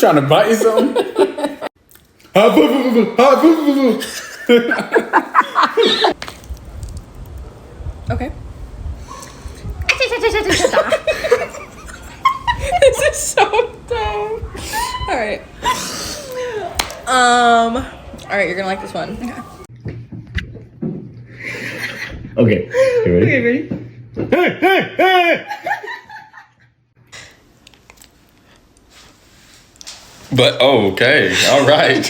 Trying to bite you something? Okay. This is so dumb. All right. All right, you're gonna like this one. Okay. You ready? Okay, ready? Hey, hey, hey! But, oh, okay. All right.